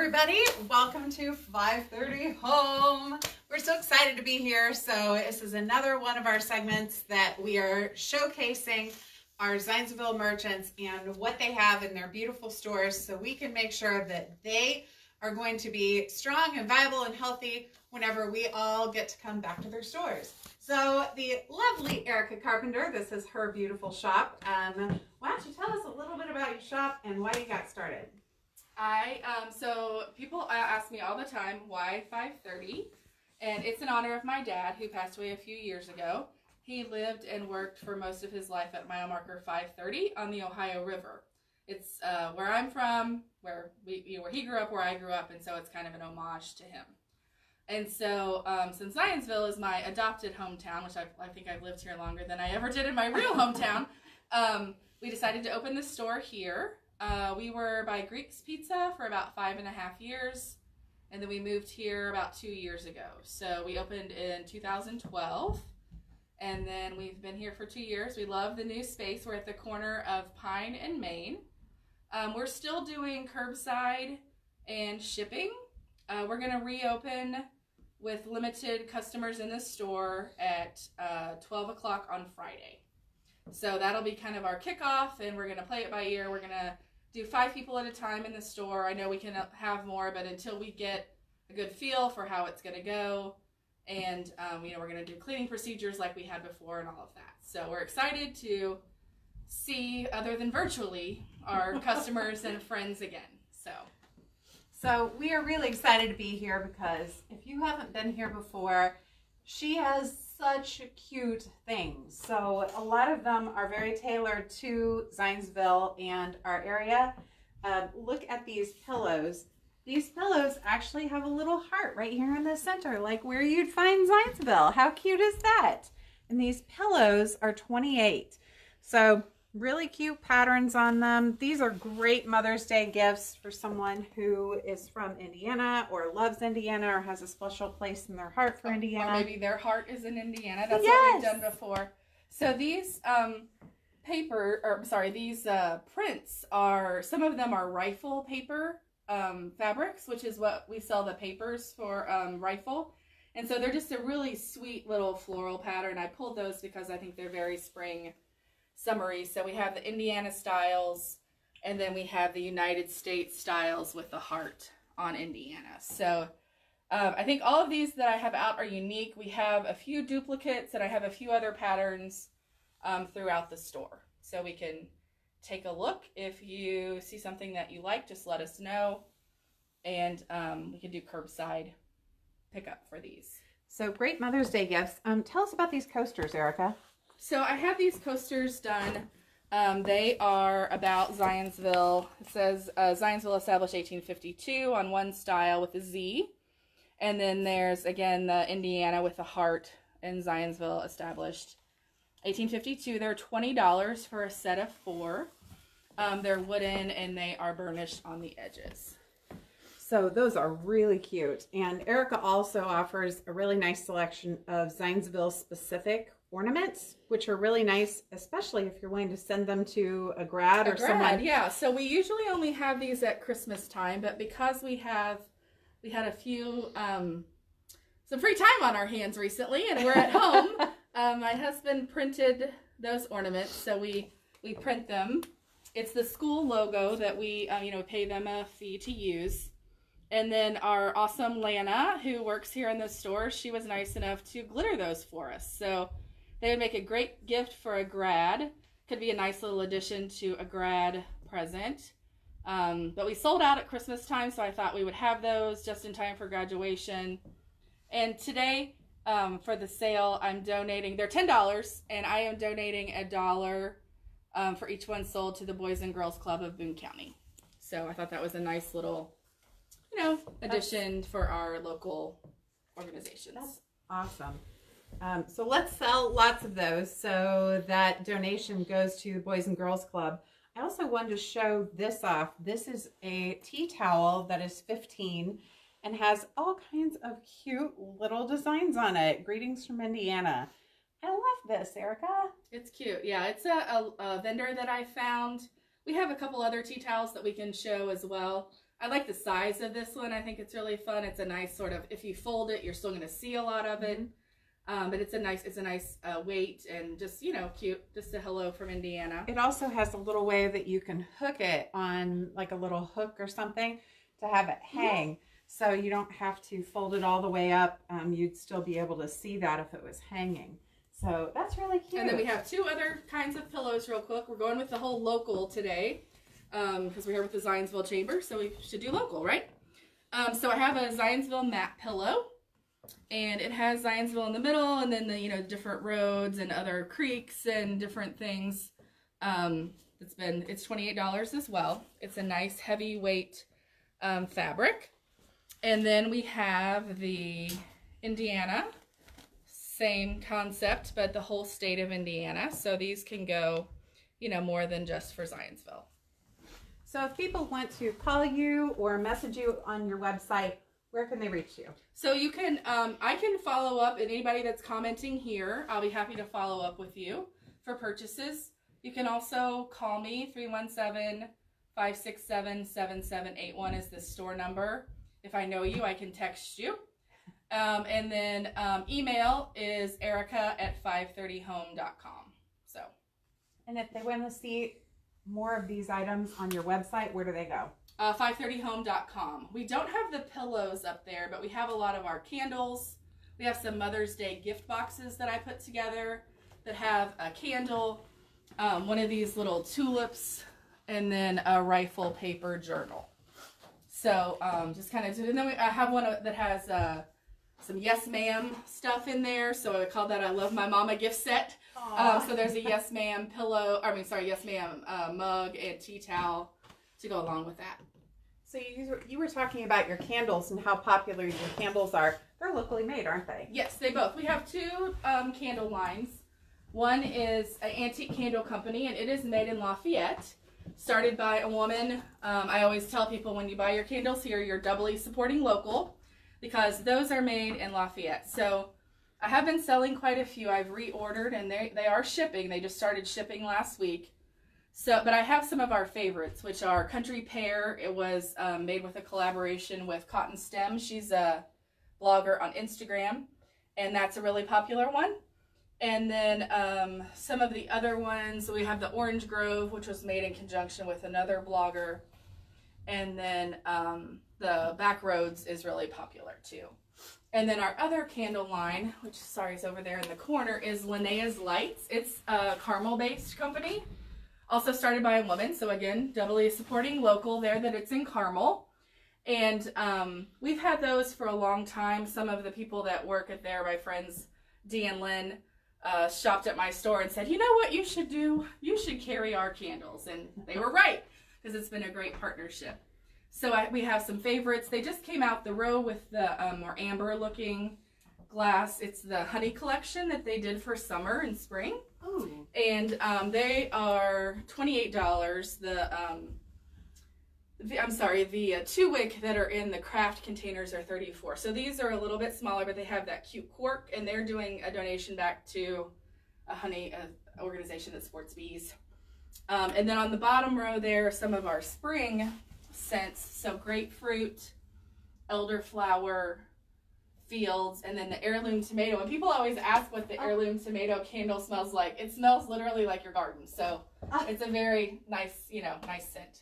everybody. Welcome to 530 Home. We're so excited to be here. So this is another one of our segments that we are showcasing our Zionsville merchants and what they have in their beautiful stores so we can make sure that they are going to be strong and viable and healthy whenever we all get to come back to their stores. So the lovely Erica Carpenter, this is her beautiful shop. Why don't you tell us a little bit about your shop and why you got started? So people ask me all the time, why 530? And it's in honor of my dad, who passed away a few years ago. He lived and worked for most of his life at mile marker 530 on the Ohio River. It's where I'm from, where he grew up, where I grew up, and so it's kind of an homage to him. And so since Zionsville is my adopted hometown, which I think I've lived here longer than I ever did in my real hometown, we decided to open this store here. We were by Greek's Pizza for about 5.5 years, and then we moved here about 2 years ago. So we opened in 2012, and then we've been here for 2 years. We love the new space. We're at the corner of Pine and Main. We're still doing curbside and shipping. We're going to reopen with limited customers in the store at 12 o'clock on Friday. So that'll be kind of our kickoff, and we're going to play it by ear. We're going to do 5 people at a time in the store. I know we can have more, but until we get a good feel for how it's going to go, and we're going to do cleaning procedures like we had before and all of that. So we're excited to see, other than virtually, our customers and friends again. So we are really excited to be here because if you haven't been here before, she has such cute things. So a lot of them are very tailored to Zionsville and our area. Look at these pillows. These pillows actually have a little heart right here in the center, like where you'd find Zionsville. How cute is that? And these pillows are 28. So really cute patterns on them. These are great Mother's Day gifts for someone who is from Indiana or loves Indiana or has a special place in their heart for Indiana. Or maybe their heart is in Indiana. That's what we've done before. So these prints are, some of them are rifle paper fabrics, which is what we sell the papers for, rifle. And so they're just a really sweet little floral pattern. I pulled those because I think they're very spring summery. So we have the Indiana styles, and then we have the United States styles with the heart on Indiana. So I think all of these that I have out are unique. We have a few duplicates, and I have a few other patterns throughout the store. So we can take a look. If you see something that you like, just let us know, and we can do curbside pickup for these. So great Mother's Day gifts. Tell us about these coasters, Erica. So I have these coasters done. They are about Zionsville. It says Zionsville established 1852 on one style with a Z. And then there's, again, the Indiana with the heart, and Zionsville established 1852. They're $20 for a set of 4. They're wooden, and they are burnished on the edges. So those are really cute. And Erica also offers a really nice selection of Zionsville specific ornaments, which are really nice, especially if you're wanting to send them to a grad or someone. Yeah, so we usually only have these at Christmas time, but because we had a few some free time on our hands recently, and we're at home, my husband printed those ornaments, so we print them. It's the school logo that we pay them a fee to use. And then our awesome Lana, who works here in the store, she was nice enough to glitter those for us. So they would make a great gift for a grad. Could be a nice little addition to a grad present. But we sold out at Christmas time, so I thought we would have those just in time for graduation. And today, for the sale, I'm donating, they're $10, and I am donating $1 for each one sold to the Boys and Girls Club of Boone County. So I thought that was a nice little, addition for our local organizations. That's awesome. So let's sell lots of those so that donation goes to the Boys and Girls Club. I also wanted to show this off. This is a tea towel that is $15 and has all kinds of cute little designs on it. Greetings from Indiana. I love this, Erica. It's cute. Yeah, it's a vendor that I found. We have a couple other tea towels that we can show as well. I like the size of this one. I think it's really fun. It's a nice sort of, if you fold it, you're still going to see a lot of it. But it's a nice weight and just, you know, cute. Just a hello from Indiana. It also has a little way that you can hook it on like a little hook or something to have it hang. So you don't have to fold it all the way up. You'd still be able to see that if it was hanging. So that's really cute. And then we have two other kinds of pillows real quick. We're going with the whole local today because we're here with the Zionsville Chamber. So we should do local, right? So I have a Zionsville mat pillow. And it has Zionsville in the middle, and then the, you know, different roads and other creeks and different things. It's $28 as well. It's a nice heavyweight fabric. And then we have the Indiana, same concept, but the whole state of Indiana. So these can go, you know, more than just for Zionsville. So if people want to call you or message you on your website, where can they reach you? So you can, I can follow up, and anybody that's commenting here, I'll be happy to follow up with you for purchases. You can also call me, 317-567-7781 is the store number. If I know you, I can text you. And then email is erica@fivethirtyhome.com. So. And if they want to see more of these items on your website, where do they go? 530home.com. We don't have the pillows up there, but we have a lot of our candles. We have some Mother's Day gift boxes that I put together that have a candle, one of these little tulips, and then a rifle paper journal. So just kind of, and then I have one that has some Yes Ma'am stuff in there. So I call that I Love My Mama gift set. So there's a Yes Ma'am pillow, Yes Ma'am mug and tea towel to go along with that. So you were talking about your candles and how popular your candles are. They're locally made, aren't they? Yes, they both. We have two candle lines. One is an antique candle company, and it is made in Lafayette, started by a woman. I always tell people when you buy your candles here, you're doubly supporting local because those are made in Lafayette. So I have been selling quite a few. I've reordered, and they are shipping. They just started shipping last week. So, but I have some of our favorites, which are Country Pear. It was made with a collaboration with Cotton Stem. She's a blogger on Instagram, and that's a really popular one. And then some of the other ones, we have the Orange Grove, which was made in conjunction with another blogger. And then the Backroads is really popular too. And then our other candle line, which, sorry, is over there in the corner, is Linnea's Lights. It's a caramel-based company. Also started by a woman, so again, doubly supporting local there that it's in Carmel. And we've had those for a long time. Some of the people that work at there, my friends Dee and Lynn, shopped at my store and said, you know what you should do? You should carry our candles. And they were right, because it's been a great partnership. So we have some favorites. They just came out the row with the more amber looking glass. It's the Honey Collection that they did for summer and spring. Ooh. And they are $28. The two wick that are in the craft containers are $34. So these are a little bit smaller, but they have that cute cork, and they're doing a donation back to a honey organization that supports bees. And then on the bottom row there are some of our spring scents. So grapefruit, elderflower, fields, and then the heirloom tomato. And people always ask what the heirloom tomato candle smells like. It smells literally like your garden. So it's a very nice, nice scent.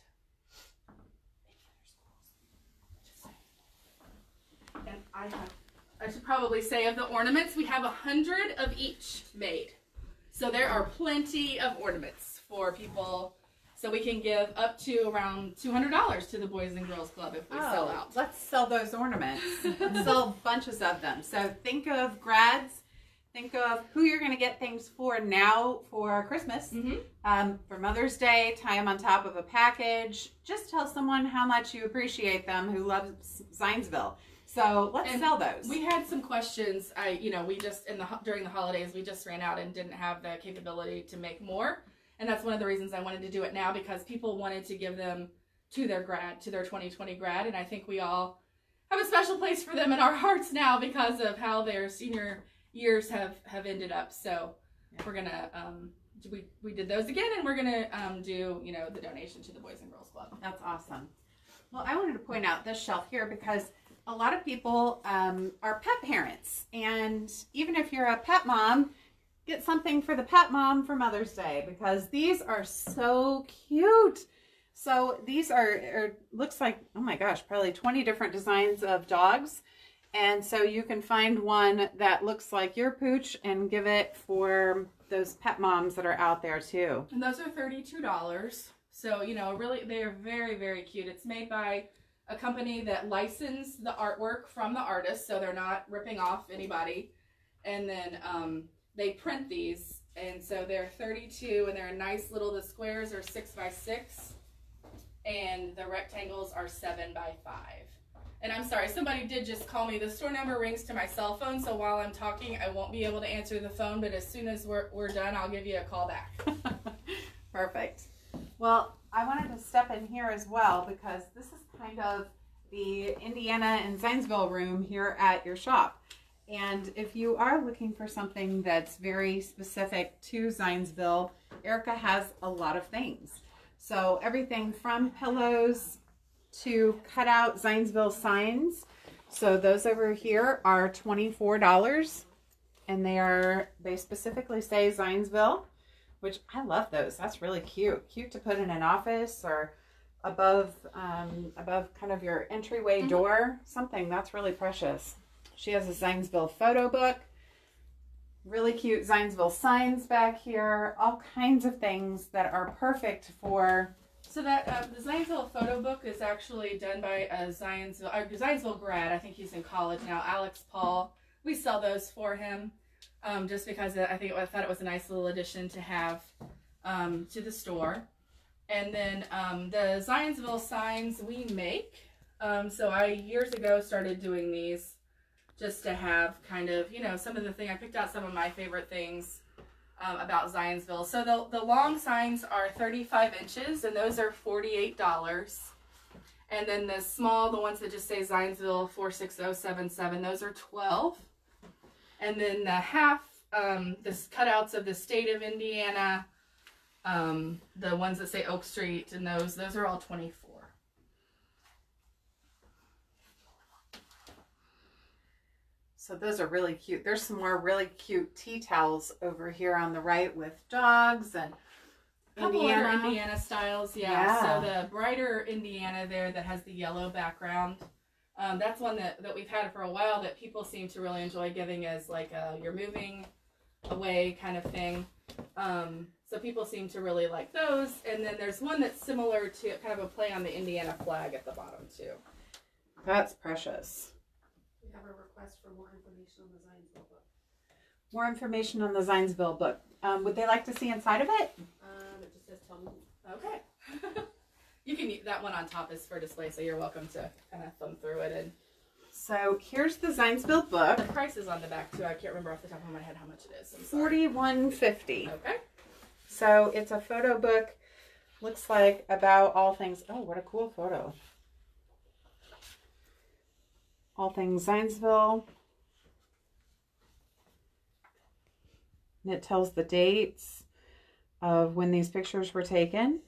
And I should probably say of the ornaments, we have 100 of each made. So there are plenty of ornaments for people. So we can give up to around $200 to the Boys and Girls Club if we sell out. Let's sell those ornaments. Sell bunches of them. So think of grads. Think of who you're going to get things for now for Christmas. For Mother's Day, tie them on top of a package. Just tell someone how much you appreciate them who loves Zionsville. So let's sell those. We had some questions. We just during the holidays we just ran out and didn't have the capability to make more. And that's one of the reasons I wanted to do it now, because people wanted to give them to their 2020 grad. And I think we all have a special place for them in our hearts now because of how their senior years have ended up. So we're going to, we did those again, and we're going to do, the donation to the Boys and Girls Club. That's awesome. Well, I wanted to point out this shelf here because a lot of people are pet parents. And even if you're a pet mom, get something for the pet mom for Mother's Day because these are so cute. So these are looks like, oh my gosh, probably 20 different designs of dogs. And so you can find one that looks like your pooch and give it for those pet moms that are out there too. And those are $32. So, you know, really, they are very, very cute. It's made by a company that licensed the artwork from the artist, so they're not ripping off anybody. And then they print these, and so they're 32, and they're nice little, the squares are 6 by 6, and the rectangles are 7 by 5. And I'm sorry, somebody did just call me. The store number rings to my cell phone, so while I'm talking, I won't be able to answer the phone, but as soon as we're done, I'll give you a call back. Perfect. Well, I wanted to step in here as well because this is kind of the Indiana and Zionsville room here at your shop. And if you are looking for something that's very specific to Zionsville, Erica has a lot of things. So everything from pillows to cut out Zionsville signs. So those over here are $24 and they specifically say Zionsville, which I love those. That's really cute. Cute to put in an office or above kind of your entryway door. Something that's really precious. She has a Zionsville photo book. Really cute Zionsville signs back here. All kinds of things that are perfect for... So that the Zionsville photo book is actually done by a Zionsville grad. I think he's in college now, Alex Paul. We sell those for him just because I thought it was a nice little addition to have to the store. And then the Zionsville signs we make. So I years ago started doing these just to have kind of, you know, some of the thing. I picked out some of my favorite things about Zionsville. So the long signs are 35 inches, and those are $48. And then the small, the ones that just say Zionsville 46077, those are $12. And then the half, the cutouts of the state of Indiana, the ones that say Oak Street, and those are all $24. So those are really cute. There's some more really cute tea towels over here on the right with dogs and Indiana styles, yeah. So the brighter Indiana there that has the yellow background, that's one that we've had for a while that people seem to really enjoy giving as like a you're moving away kind of thing. So people seem to really like those. And then there's one that's similar to kind of a play on the Indiana flag at the bottom too. That's precious. We have a request for more information on the Zionsville book. More information on the Zionsville book. Would they like to see inside of it? It just says tell me. Okay. You can use that one on top is for display, so you're welcome to kind of thumb through it. And so here's the Zionsville book. The price is on the back too. I can't remember off the top of my head how much it is. $41.50. Okay. So it's a photo book. Looks like about all things. Oh, what a cool photo. All things Zionsville. And it tells the dates of when these pictures were taken.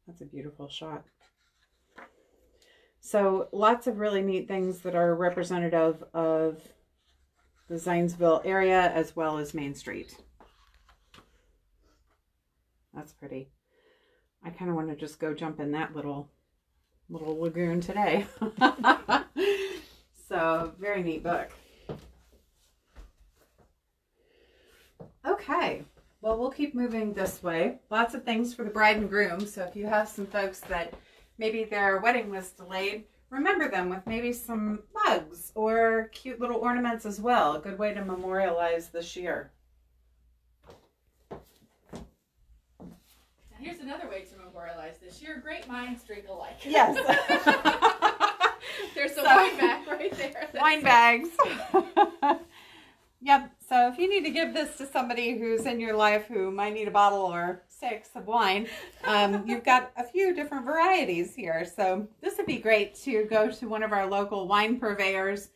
That's a beautiful shot. So lots of really neat things that are representative of the Zionsville area as well as Main Street. That's pretty. I kind of want to just go jump in that little lagoon today. So very neat book. Okay. Well, we'll keep moving this way. Lots of things for the bride and groom. So if you have some folks that maybe their wedding was delayed, remember them with maybe some mugs or cute little ornaments as well. A good way to memorialize this year. Here's another way to memorialize this year. Great minds drink alike. Yes. There's a wine bag right there. Wine bags. Yep. So if you need to give this to somebody who's in your life who might need a bottle or 6 of wine, you've got a few different varieties here. So this would be great to go to one of our local wine purveyors,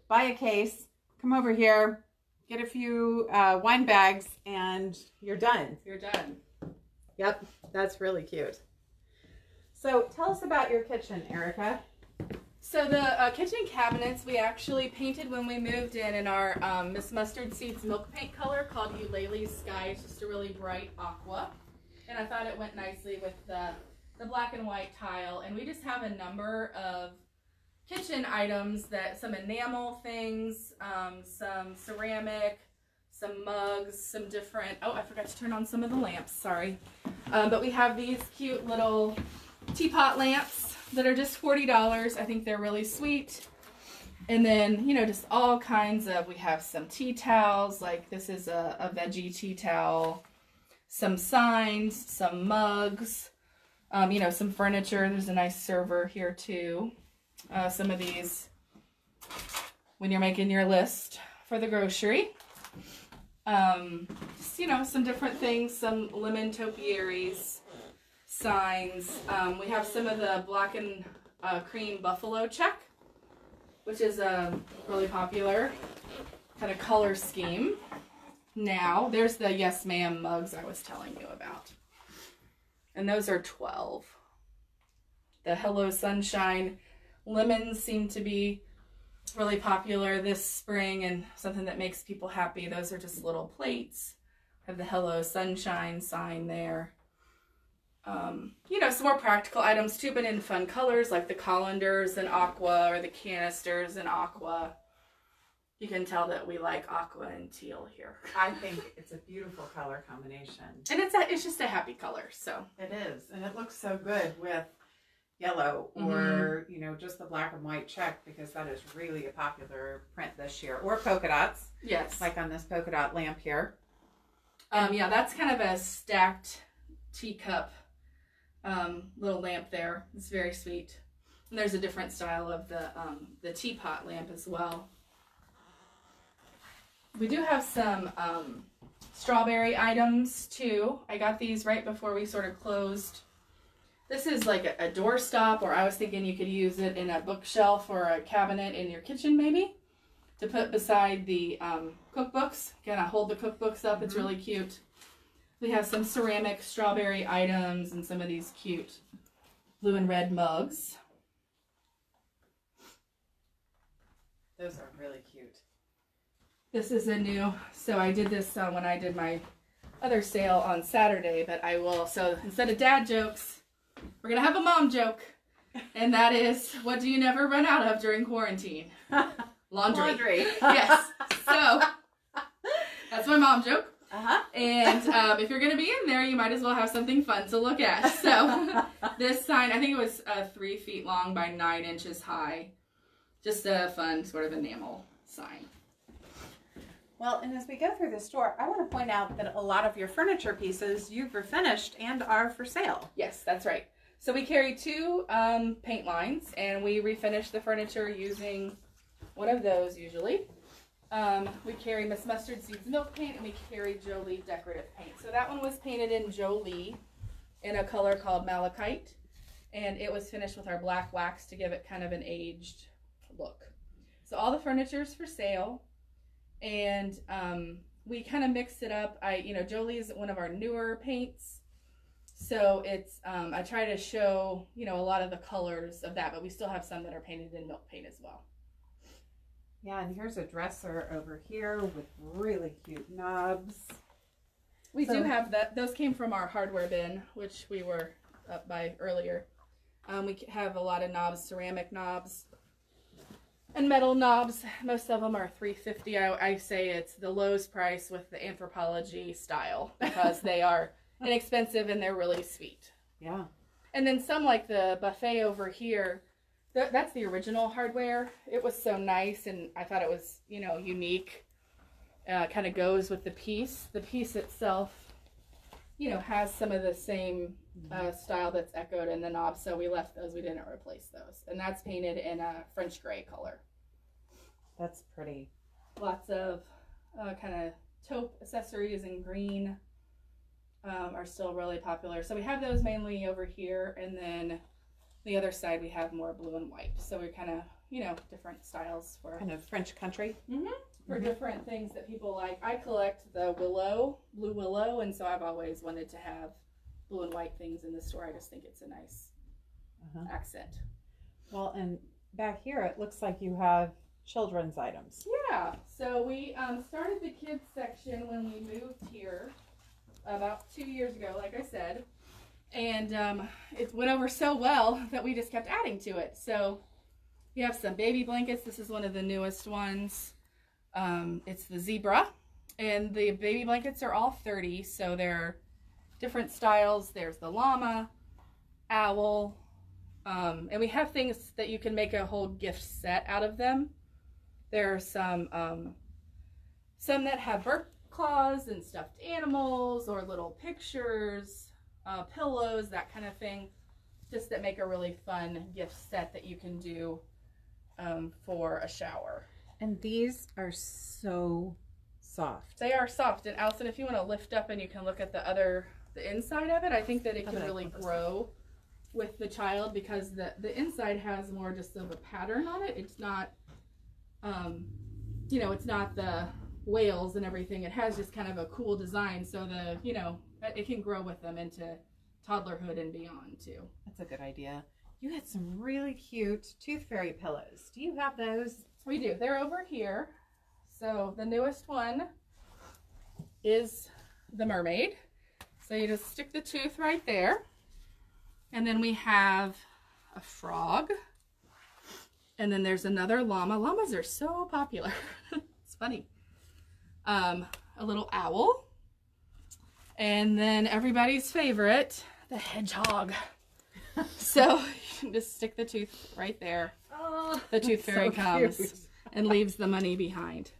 buy a case, come over here, get a few wine bags, and you're done. You're done. Yep, that's really cute. So tell us about your kitchen, Erica. So the kitchen cabinets we actually painted when we moved in our Miss Mustard Seeds milk paint color called Eulalie's Sky. It's just a really bright aqua. And I thought it went nicely with the black and white tile. And we just have a number of kitchen items, that some enamel things, some ceramic, some mugs, some different, oh, I forgot to turn on some of the lamps, sorry. But we have these cute little teapot lamps that are just $40. I think they're really sweet. And then, you know, just all kinds of, we have some tea towels, like this is a veggie tea towel, some signs, some mugs, you know, some furniture. There's a nice server here too. Some of these when you're making your list for the grocery. Just, you know, some different things, some lemon topiaries, signs. We have some of the black and cream buffalo check, which is a really popular kind of color scheme now. There's the Yes Ma'am mugs I was telling you about. And those are $12. The Hello Sunshine lemons seem to be really popular this spring and something that makes people happy. Those are just little plates. Have the Hello Sunshine sign there. You know, some more practical items too, but in fun colors like the colanders in aqua or the canisters in aqua. You can tell that we like aqua and teal here. I think it's a beautiful color combination. And it's just a happy color, so. It is, and it looks so good with yellow or, you know, just the black and white check, because that is really a popular print this year. Or polka dots. Yes. Like on this polka dot lamp here. Yeah, that's kind of a stacked teacup little lamp there. It's very sweet. And there's a different style of the teapot lamp as well. We do have some strawberry items too. I got these right before we sort of closed. This is like a doorstop, or I was thinking you could use it in a bookshelf or a cabinet in your kitchen maybe, to put beside the cookbooks. Kind of hold the cookbooks up. It's really cute. We have some ceramic strawberry items and some of these cute blue and red mugs. Those are really cute. This is a new, so I did this when I did my other sale on Saturday, but I will, so instead of dad jokes, we're going to have a mom joke. And that is, what do you never run out of during quarantine? Laundry. Yes. So, that's my mom joke. And if you're going to be in there, you might as well have something fun to look at. So, this sign, I think it was 3 feet long by 9 inches high. Just a fun sort of enamel sign. Well, and as we go through the store, I want to point out that a lot of your furniture pieces you've refinished and are for sale. Yes, that's right. So we carry 2 paint lines, and we refinish the furniture using one of those usually. We carry Miss Mustard Seeds milk paint, and we carry Jolie decorative paint. So that one was painted in Jolie in a color called malachite, and it was finished with our black wax to give it kind of an aged look. So all the furniture is for sale. And we kind of mixed it up. Jolie is one of our newer paints, so it's I try to show, you know, a lot of the colors of that, but we still have some that are painted in milk paint as well. Yeah, and here's a dresser over here with really cute knobs. We do have that. Those came from our hardware bin, which we were up by earlier. We have a lot of knobs, ceramic knobs. And metal knobs. Most of them are $3.50. I say it's the Lowe's price with the Anthropologie style, because they are inexpensive and they're really sweet. Yeah. And then some, like the buffet over here, that's the original hardware. It was so nice, and I thought it was, you know, unique. Kind of goes with the piece. The piece itself, you know, has some of the same style that's echoed in the knobs, so we left those. We didn't replace those. And that's painted in a French gray color. That's pretty. Lots of kind of taupe accessories in green are still really popular. So we have those mainly over here, and then the other side we have more blue and white. So we're kind of, you know, different styles for kind of French country. for different things that people like. I collect the willow, blue willow, and so I've always wanted to have blue and white things in the store. I just think it's a nice accent. Well, and back here it looks like you have children's items. Yeah, so we started the kids section when we moved here about 2 years ago, like I said, and it went over so well that we just kept adding to it. So we have some baby blankets. This is one of the newest ones. It's the zebra, and the baby blankets are all 30, so they're different styles. There's the llama, owl, and we have things that you can make a whole gift set out of them. There are some that have bird claws and stuffed animals or little pictures, pillows, that kind of thing, just that make a really fun gift set that you can do for a shower. And these are so soft. They are soft. And Allison, if you want to lift up and you can look at the inside of it, I think that it can really grow with the child, because the inside has more just of a pattern on it. It's not, it's not the whales and everything. It has just kind of a cool design, so it can grow with them into toddlerhood and beyond too. That's a good idea. You had some really cute tooth fairy pillows. Do you have those? We do. They're over here. So the newest one is the mermaid. So you just stick the tooth right there. And then we have a frog. And then there's another llama. Llamas are so popular. It's funny. A little owl. And then everybody's favorite, the hedgehog. So you can just stick the tooth right there. Oh, the tooth fairy comes and leaves the money behind.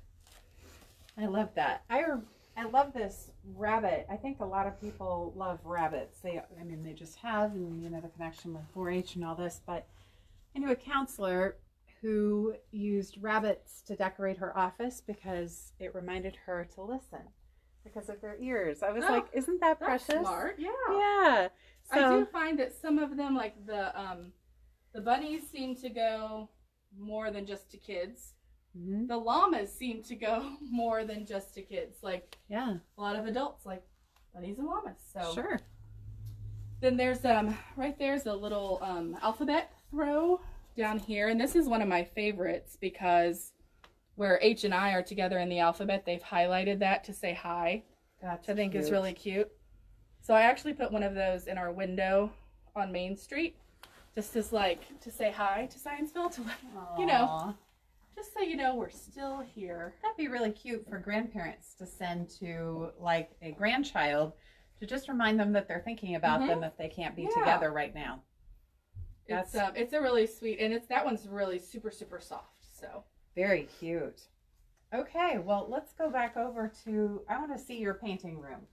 I love that. I love this rabbit. I think a lot of people love rabbits. They just have, and the connection with 4-H and all this. But I knew a counselor who used rabbits to decorate her office because it reminded her to listen because of their ears. I was like, isn't that precious? That's smart. Yeah. Yeah. So, I do find that some of them, like the bunnies, seem to go more than just to kids. Mm-hmm. The llamas seem to go more than just to kids. Like, yeah, a lot of adults like bunnies and llamas. So sure. Then there's right there's a little alphabet throw down here, and this is one of my favorites because where H and I are together in the alphabet, they've highlighted that to say hi. Which I think is really cute. So I actually put one of those in our window on Main Street, just as to say hi to Zionsville, to just so we're still here. That'd be really cute for grandparents to send to a grandchild to just remind them that they're thinking about them if they can't be together right now. It's a really sweet, and that one's really super, super soft. So very cute. Okay, well, let's go back over to, I want to see your painting room,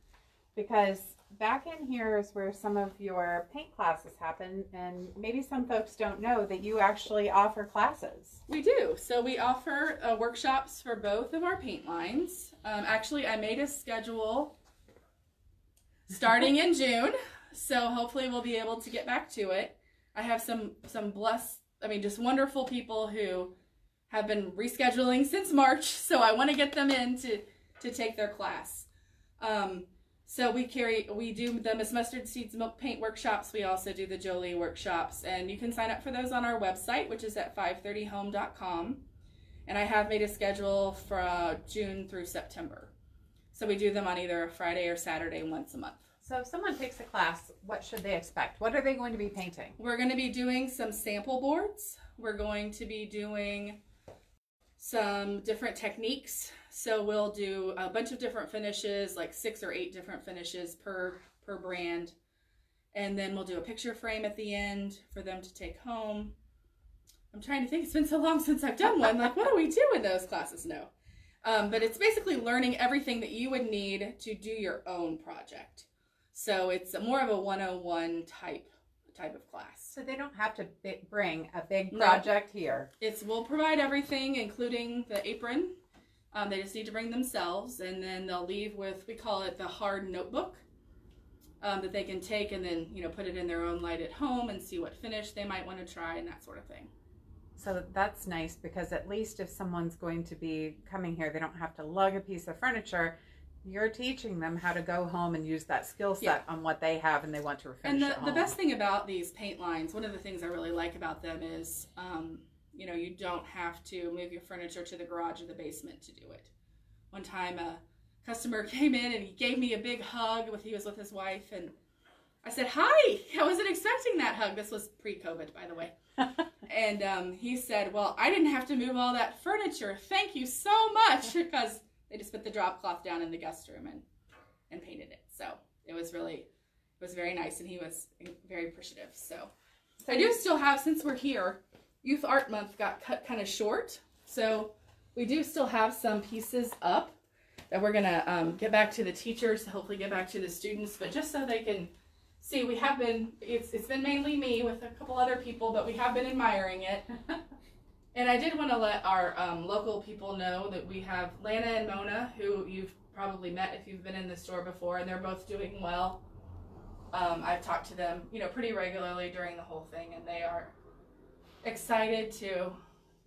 because back in here is where some of your paint classes happen, and maybe some folks don't know that you actually offer classes. We do. So we offer workshops for both of our paint lines. Actually, I made a schedule starting in June, so hopefully we'll be able to get back to it. I have some just wonderful people who have been rescheduling since March, so I want to get them in to take their class. So we do the Miss Mustard Seeds Milk Paint workshops. We also do the Jolie workshops, and you can sign up for those on our website, which is at fivethirtyhome.com. And I have made a schedule for June through September. So we do them on either a Friday or Saturday once a month. So if someone takes a class, what should they expect? What are they going to be painting? We're going to be doing some sample boards. We're going to be doing some different techniques. So we'll do a bunch of different finishes, like 6 or 8 different finishes per brand. And then we'll do a picture frame at the end for them to take home. I'm trying to think, it's been so long since I've done one. Like, what do we do in those classes? No. But it's basically learning everything that you would need to do your own project. So it's more of a 101 type of class. So they don't have to bring a big project here. We'll provide everything, including the apron. They just need to bring themselves, and then they'll leave with, we call it the hard notebook, that they can take and then put it in their own light at home and see what finish they might want to try and that sort of thing. So that's nice, because at least if someone's going to be coming here, they don't have to lug a piece of furniture. You're teaching them how to go home and use that skill set on what they have and they want to refinish And at home. the best thing about these paint lines, one of the things I really like about them is, you know, you don't have to move your furniture to the garage or the basement to do it. One time a customer came in and he gave me a big hug. He was with his wife, and I said, "Hi, I wasn't expecting that hug." This was pre-COVID, by the way. And he said, "Well, I didn't have to move all that furniture. Thank you so much," because they just put the drop cloth down in the guest room and painted it. So it was very nice, and he was very appreciative. So I do still have, since we're here, Youth Art Month got cut kind of short. So we do still have some pieces up that we're going to get back to the teachers, hopefully get back to the students, but just so they can see, we have been, it's been mainly me with a couple other people, but we have been admiring it. And I did want to let our local people know that we have Lana and Mona, who you've probably met if you've been in the store before, and they're both doing well. I've talked to them, you know, pretty regularly during the whole thing, and they are excited to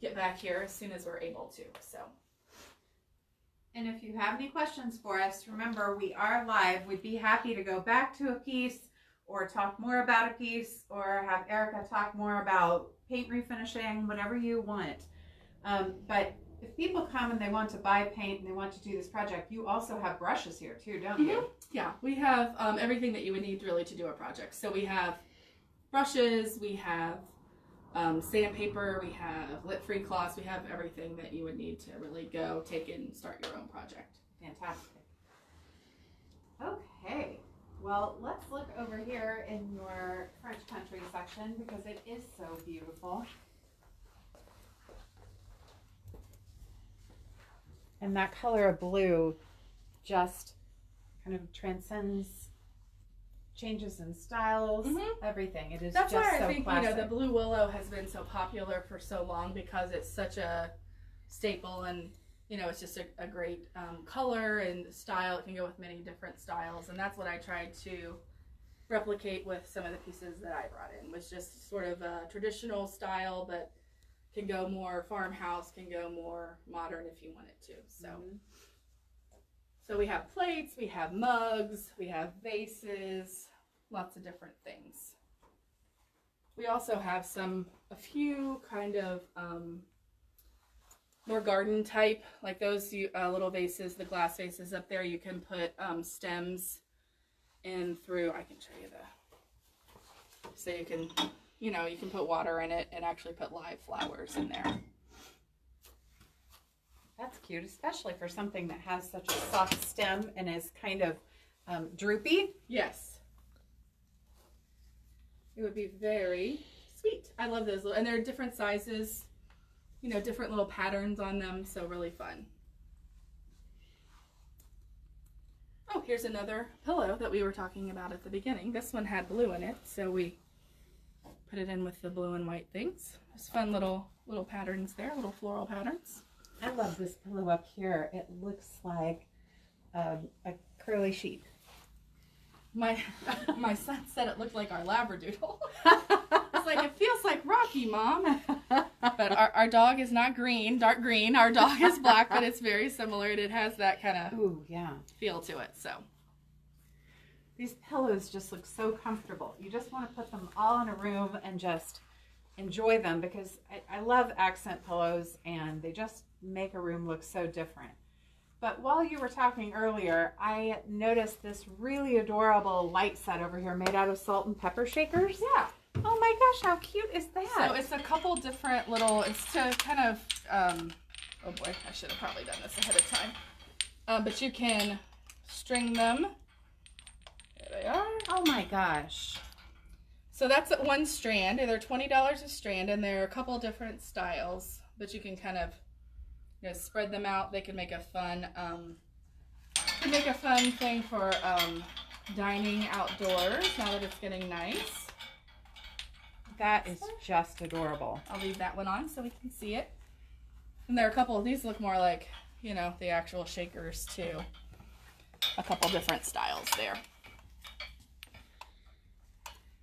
get back here as soon as we're able to. So. And if you have any questions for us, remember, we are live. We'd be happy to go back to a piece or talk more about a piece or have Erica talk more about paint refinishing, whatever you want. But if people come and they want to buy paint and they want to do this project, you also have brushes here too, don't you? Yeah, we have everything that you would need really to do a project. So we have brushes, we have sandpaper, we have lip-free cloths, we have everything that you would need to really go take and start your own project. Fantastic. Okay, well, let's look over here in your French country section because it is so beautiful. And that color of blue just kind of transcends changes in styles, everything. It is That's just why so I think classic. you know the blue willow has been so popular for so long, because it's such a staple, and you know it's just a great color and style. It can go with many different styles, and that's what I tried to replicate with some of the pieces that I brought in. Was just sort of a traditional style, but can go more farmhouse, can go more modern if you want it to. So. So we have plates, we have mugs, we have vases, lots of different things. We also have a few kind of more garden type, like those little vases, the glass vases up there. You can put stems in through. I can show you so you can, you know, you can put water in it and actually put live flowers in there. That's cute, especially for something that has such a soft stem and is kind of droopy. Yes. It would be very sweet. I love those and they're different sizes, you know, different little patterns on them, so really fun. Oh, here's another pillow that we were talking about at the beginning. This one had blue in it, so we put it in with the blue and white things. Just fun little patterns there, little floral patterns. I love this pillow up here. It looks like a curly sheep. My son said it looked like our Labradoodle. It's like, it feels like Rocky, Mom. But our dog is not green, dark green. Our dog is black, but it's very similar, and it has that kind of feel to it. So these pillows just look so comfortable. You just want to put them all in a room and just enjoy them, because I love accent pillows and they just make a room look so different. But while you were talking earlier, I noticed this really adorable light set over here made out of salt and pepper shakers. Yeah. Oh my gosh, how cute is that? So it's a couple different little, it's to kind of, oh boy, I should have probably done this ahead of time. But you can string them. There they are. Oh my gosh. So that's one strand, and they're $20 a strand, and they're a couple different styles, but you can kind of, you know, spread them out. They can make a fun, thing for dining outdoors now that it's getting nice. That is just adorable. I'll leave that one on so we can see it. And there are a couple of these look more like, you know, the actual shakers too. A couple different styles there.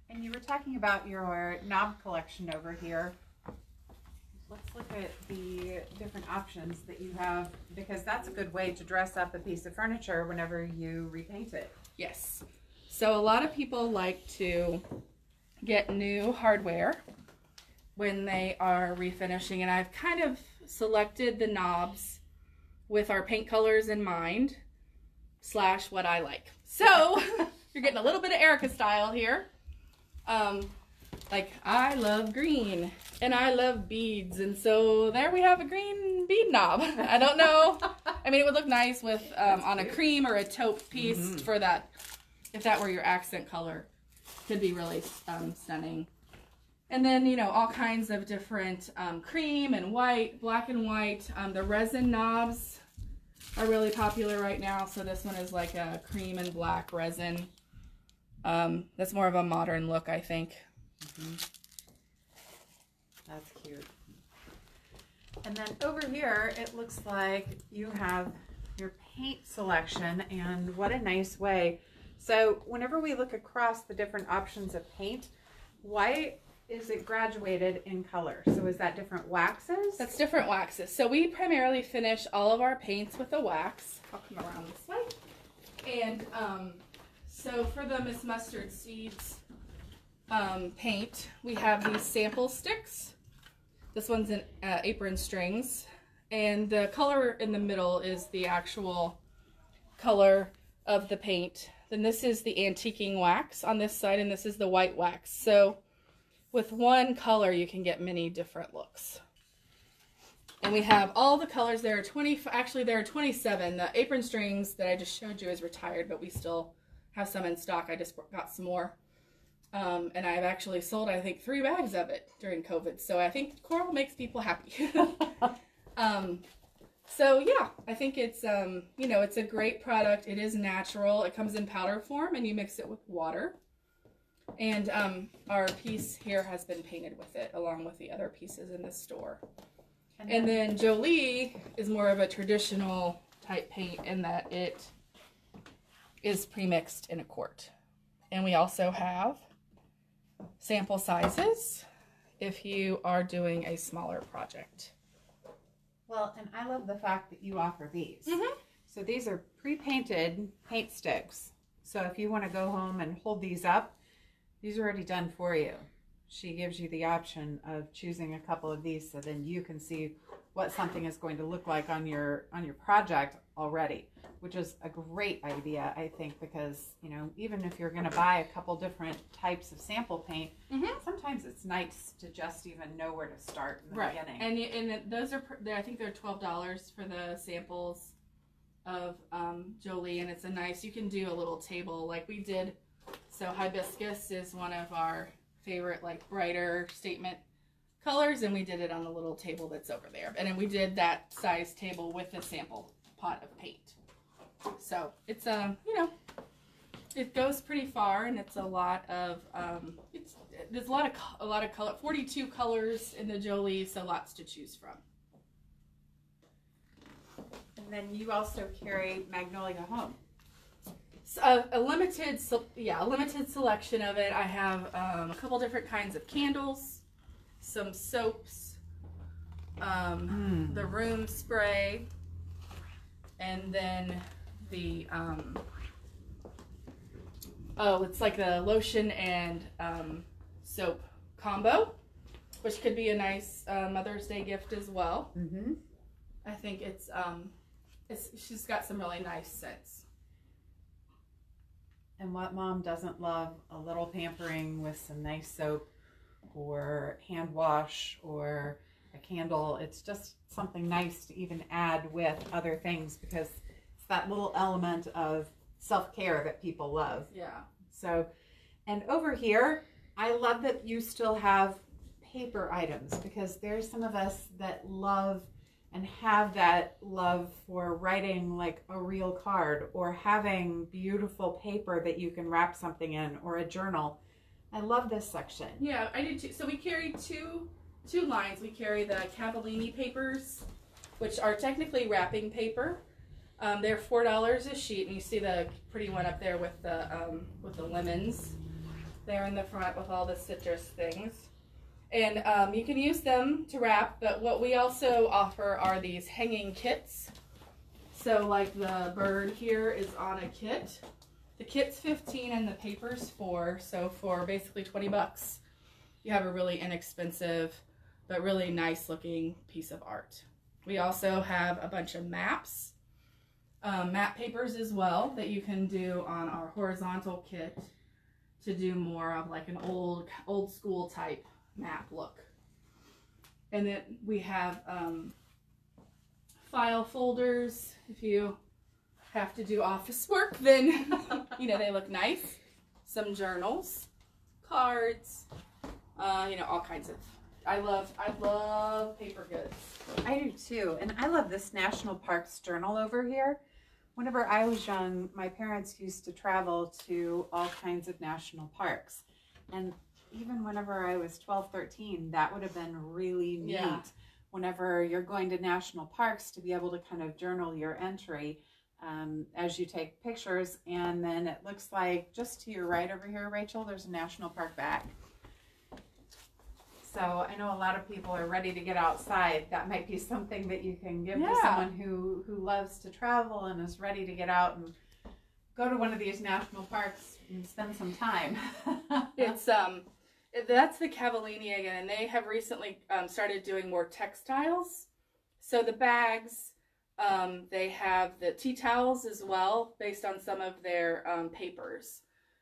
And you were talking about your knob collection over here. let's look at the different options that you have, because that's a good way to dress up a piece of furniture whenever you repaint it. Yes. So a lot of people like to get new hardware when they are refinishing, and I've kind of selected the knobs with our paint colors in mind, / what I like. So you're getting a little bit of Erica style here. Like, I love green and I love beads, and so there we have a green bead knob. I don't know. I mean, it would look nice with on a cream or a taupe piece for that, if that were your accent color. Could be really stunning. And then, you know, all kinds of different cream and white, black and white. The resin knobs are really popular right now. So this one is like a cream and black resin. That's more of a modern look, I think. That's cute. And then over here, it looks like you have your paint selection, and what a nice way. So whenever we look across the different options of paint, why is it graduated in color? So is that different waxes? That's different waxes. So we primarily finish all of our paints with a wax. I'll come around this way. And so for the Miss Mustard Seeds paint, we have these sample sticks. This one's in apron strings. And the color in the middle is the actual color of the paint. Then this is the antiquing wax on this side, and this is the white wax. So with one color, you can get many different looks. And we have all the colors. There are 20, actually there are 27. The apron strings that I just showed you is retired, but we still have some in stock. I just got some more. And I've actually sold, I think, 3 bags of it during COVID. So I think coral makes people happy. So yeah, I think it's, you know, it's a great product. It is natural. It comes in powder form, and you mix it with water. And our piece here has been painted with it, along with the other pieces in the store. And then Jolie is more of a traditional type paint in that it is pre-mixed in a quart. And we also have sample sizes if you are doing a smaller project. Well, and I love the fact that you offer these. So these are pre-painted paint sticks. So if you want to go home and hold these up, these are already done for you. She gives you the option of choosing a couple of these, so then you can see what something is going to look like on your project already, which is a great idea, I think, because, you know, even if you're going to buy a couple different types of sample paint, sometimes it's nice to just even know where to start in the beginning. And those are, I think they're $12 for the samples of Jolie, and it's a nice, you can do a little table like we did. So hibiscus is one of our favorite, like, brighter statement colors, and we did it on the little table that's over there. And then we did that size table with a sample pot of paint. So it's you know, it goes pretty far, and it's a lot of there's a lot of color, 42 colors in the Jolie, so lots to choose from. And then you also carry Magnolia Home. So a limited selection of it. I have a couple different kinds of candles, some soaps, the room spray, and then the it's like a lotion and soap combo, which could be a nice Mother's Day gift as well. I think she's got some really nice scents. And what mom doesn't love a little pampering with some nice soap or hand wash or a candle? It's just something nice to even add with other things, because it's that little element of self-care that people love. Yeah. So, and over here, I love that you still have paper items, because there's some of us that love and have that love for writing like a real card, or having beautiful paper that you can wrap something in, or a journal. I love this section. Yeah, I do too. So we carry two lines. We carry the Cavallini papers, which are technically wrapping paper. They're $4 a sheet, and you see the pretty one up there with the lemons there in the front with all the citrus things. And you can use them to wrap, but what we also offer are these hanging kits. So like the bird here is on a kit. The kit's $15 and the paper's $4. So for basically $20, you have a really inexpensive but really nice looking piece of art. We also have a bunch of maps, map papers as well, that you can do on our horizontal kit to do more of like an old school type map look. And then we have file folders. If you have to do office work, then you know, they look nice. Some journals, cards, you know, all kinds of. I love paper goods. I do too, and I love this National Parks journal over here. Whenever I was young, my parents used to travel to all kinds of national parks, and even whenever I was 12, 13, that would have been really neat. Yeah. Whenever you're going to national parks, to be able to kind of journal your entry as you take pictures. And then it looks like just to your right over here, Rachel, there's a national park bag. So I know a lot of people are ready to get outside. That might be something that you can give to someone who loves to travel and is ready to get out and go to one of these national parks and spend some time. It's that's the Cavallini again, and they have recently started doing more textiles. So the bags, they have the tea towels as well, based on some of their papers,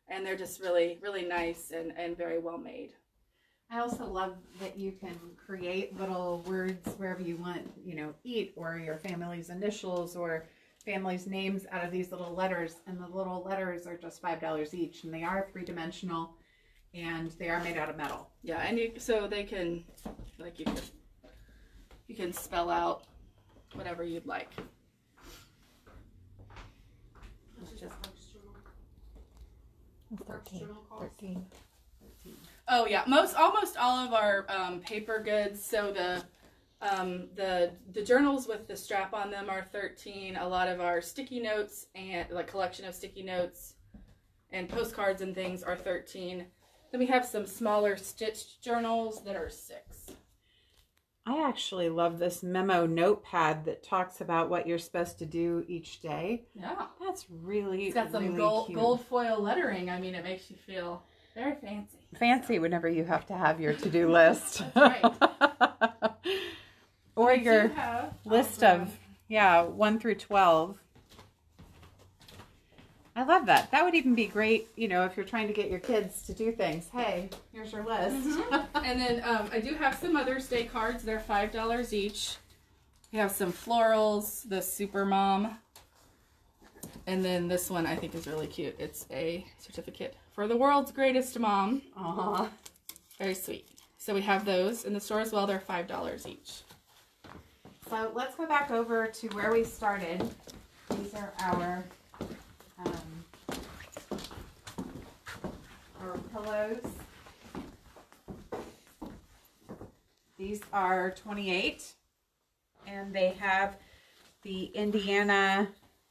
and they're just really, really nice and very well made. I also love that you can create little words wherever you want, you know, eat, or your family's initials or family's names out of these little letters. And the little letters are just $5 each, and they are 3-dimensional, and they are made out of metal. Yeah, and so they can, like, you can spell out whatever you'd like. It's just 13. Oh yeah, almost all of our paper goods. So the journals with the strap on them are $13. A lot of our sticky notes and like collection of sticky notes and postcards and things are $13. Then we have some smaller stitched journals that are $6. I actually love this memo notepad that talks about what you're supposed to do each day. Yeah, that's really, it's got some really gold foil lettering. I mean, it makes you feel very fancy. Fancy whenever you have to have your to-do list. That's right. Or your list of, 1 through 12. I love that. That would even be great, you know, if you're trying to get your kids to do things. Hey, here's your list. Mm-hmm. And then I do have some Mother's Day cards. They're $5 each. We have some florals, the Super Mom. And then this one I think is really cute. It's a certificate for the world's greatest mom. Aww. Very sweet. So we have those in the store as well. They're $5 each. So let's go back over to where we started. These are our pillows. These are 28, and they have the Indiana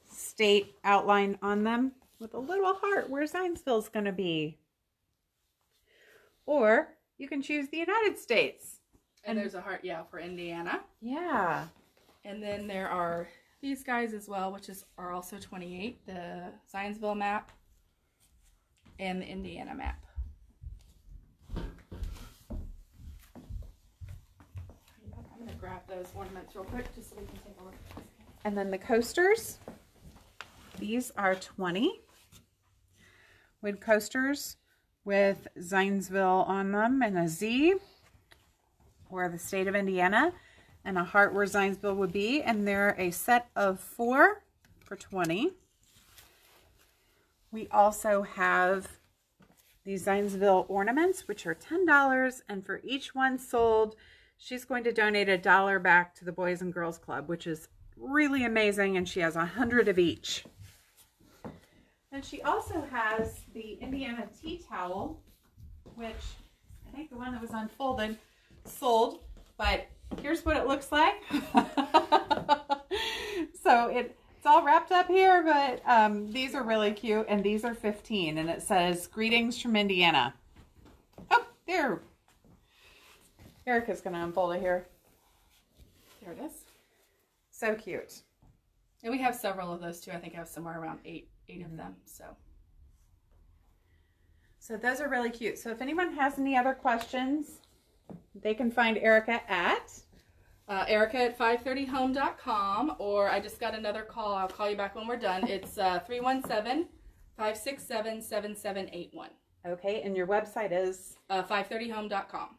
state outline on them with a little heart where Zionsville is going to be. Or you can choose the United States. And there's a heart, for Indiana. Yeah. And then there are these guys as well, which are also 28. The Zionsville map and the Indiana map. I'm going to grab those ornaments real quick just so we can take a look. And then the coasters. These are 20 wood coasters with Zionsville on them and a Z, or the state of Indiana, and a heart where Zionsville would be. And they're a set of 4 for 20. We also have these Zionsville ornaments, which are $10, and for each one sold, she's going to donate $1 back to the Boys and Girls Club, which is really amazing, and she has 100 of each. And she also has the Indiana tea towel, which I think the one that was unfolded sold, but here's what it looks like. So it's all wrapped up here, but these are really cute, and these are 15, and it says, "Greetings from Indiana." Oh, there. Erica's going to unfold it here. There it is. So cute. And we have several of those too. I think I have somewhere around eight of them. So those are really cute. So if anyone has any other questions, they can find Erica at Erica at fivethirtyhome.com, or I just got another call. I'll call you back when we're done. It's 317-567-7781. Okay, and your website is 530home.com.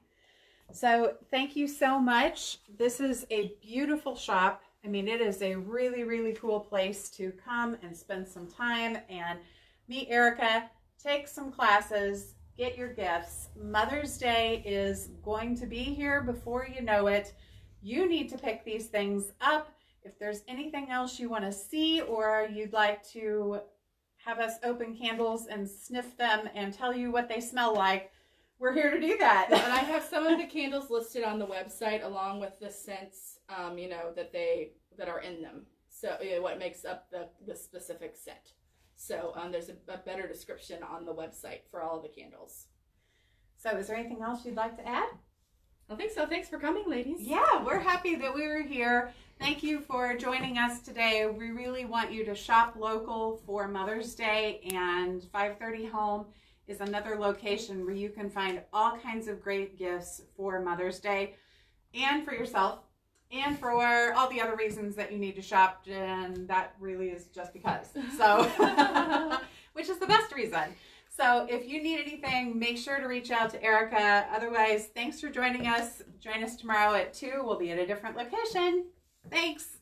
So thank you so much. This is a beautiful shop. I mean, it is a really, really cool place to come and spend some time and meet Erica, take some classes, get your gifts. Mother's Day is going to be here before you know it. You need to pick these things up. If there's anything else you want to see, or you'd like to have us open candles and sniff them and tell you what they smell like, we're here to do that. And I have some of the candles listed on the website along with the scents, that are in them. So what makes up the specific scent. So there's a better description on the website for all of the candles. So is there anything else you'd like to add? I think so. Thanks for coming, ladies. Yeah, we're happy that we were here. Thank you for joining us today. We really want you to shop local for Mother's Day, and 530 Home is another location where you can find all kinds of great gifts for Mother's Day and for yourself and for all the other reasons that you need to shop, and that really is just because. So, which is the best reason. So if you need anything, make sure to reach out to Erica. Otherwise, thanks for joining us. Join us tomorrow at 2. We'll be at a different location. Thanks.